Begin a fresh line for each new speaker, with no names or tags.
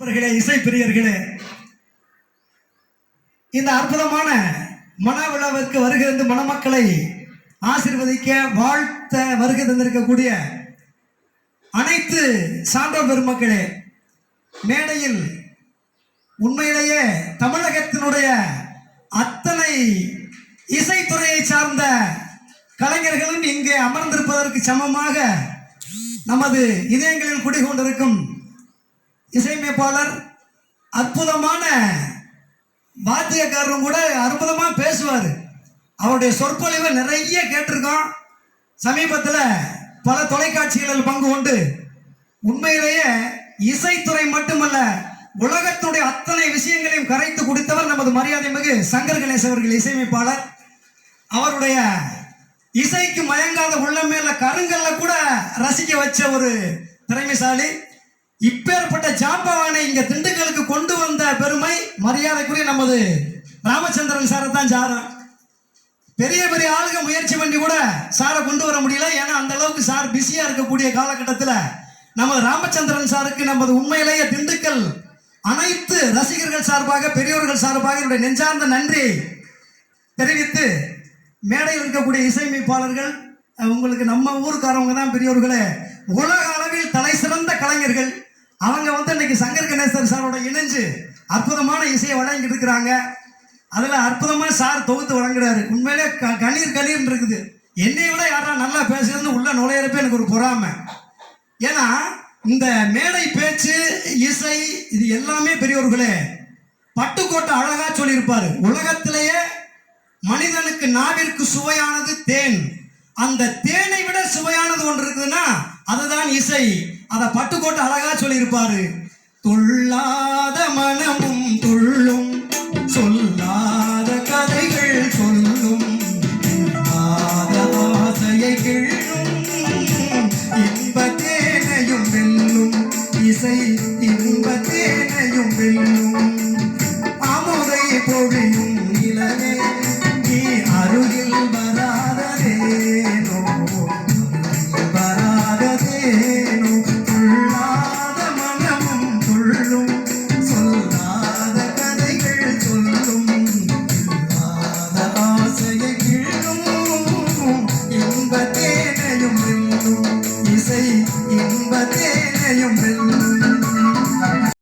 நண்பர்களே, இசை பிரியர்களே, இந்த அற்புதமான மனவிழாவிற்கு வருகிறது மணமக்களை ஆசீர்வதிக்க வாழ்த்த வருகை தந்திருக்கக்கூடிய அனைத்து சான்றோர் பெருமக்களே, மேடையில் உண்மையிலேயே தமிழகத்தினுடைய அத்தனை இசைத்துறையை சார்ந்த கலைஞர்களும் இங்கே அமர்ந்திருப்பதற்கு சமமாக நமது இதயங்களில் குடிகொண்டிருக்கும் இசையமைப்பாளர், அற்புதமான வாத்தியக்காரரும் கூட அற்புதமாக பேசுவார். அவருடைய சொற்பொழிவை நிறைய கேட்டிருக்கோம். சமீபத்தில் பல தொலைக்காட்சிகளில் பங்கு கொண்டு உண்மையிலேயே இசைத்துறை மட்டுமல்ல, உலகத்துடைய அத்தனை விஷயங்களையும் கரைத்து குடித்தவர் நமது மரியாதை மிகு சங்கர் கணேஷ் அவர்கள் இசையமைப்பாளர். அவருடைய இசைக்கு மயங்காத உள்ளமேல கருங்கல்ல கூட ரசிக்க வச்ச ஒரு திறமைசாலி. இப்பேற்பட்ட ஜாம்பவானை இங்க திண்டுக்கலுக்கு கொண்டு வந்த பெருமை மரியாதைக்குரிய நமது ராமச்சந்திரன் சாரை தான் சாரம். பெரிய பெரிய ஆளுங்க முயற்சி பண்ணி கூட சாரை கொண்டு வர முடியல. ஏன்னா அந்த அளவுக்கு சார் பிஸியா இருக்கக்கூடிய காலகட்டத்தில் நமது ராமச்சந்திரன் சாருக்கு நமது உண்மையிலேயே திண்டுக்கல் அனைத்து ரசிகர்கள் சார்பாக, பெரியோர்கள் சார்பாக என்னுடைய நெஞ்சார்ந்த நன்றி தெரிவித்து, மேடையில் இருக்கக்கூடிய இசையமைப்பாளர்கள் உங்களுக்கு நம்ம ஊருக்காரவங்க தான் பெரியோர்களே. உலக அளவில் தலை சிறந்த கலைஞர்கள் அவங்க இன்னைக்கு சங்கர் கணேசன் சாரோட இணைஞ்சு அற்புதமான இசையை வழங்கிட்டு இருக்கிறாங்க. அதில் அற்புதமாக சார் தொகுத்து வழங்குறாரு. உண்மையிலே கணீர் இருக்குது. என்னை விட யாரா நல்லா பேசுறதுன்னு உள்ள நுழையிறப்ப எனக்கு ஒரு பொறாமை. ஏன்னா இந்த மேடை பேச்சு, இசை, இது எல்லாமே பெரியோர்களே பட்டுக்கோட்டை அழகா சொல்லியிருப்பாரு. உலகத்திலேயே மனிதனுக்கு நாவிற்கு சுவையானது தேன், அந்த தேனை விட சுவையானது ஒன்று இருக்குதுன்னா அதுதான் இசை. அதை பட்டுக்கோட்டை அழகா சொல்லியிருப்பாரு. துள்ளாத மனம்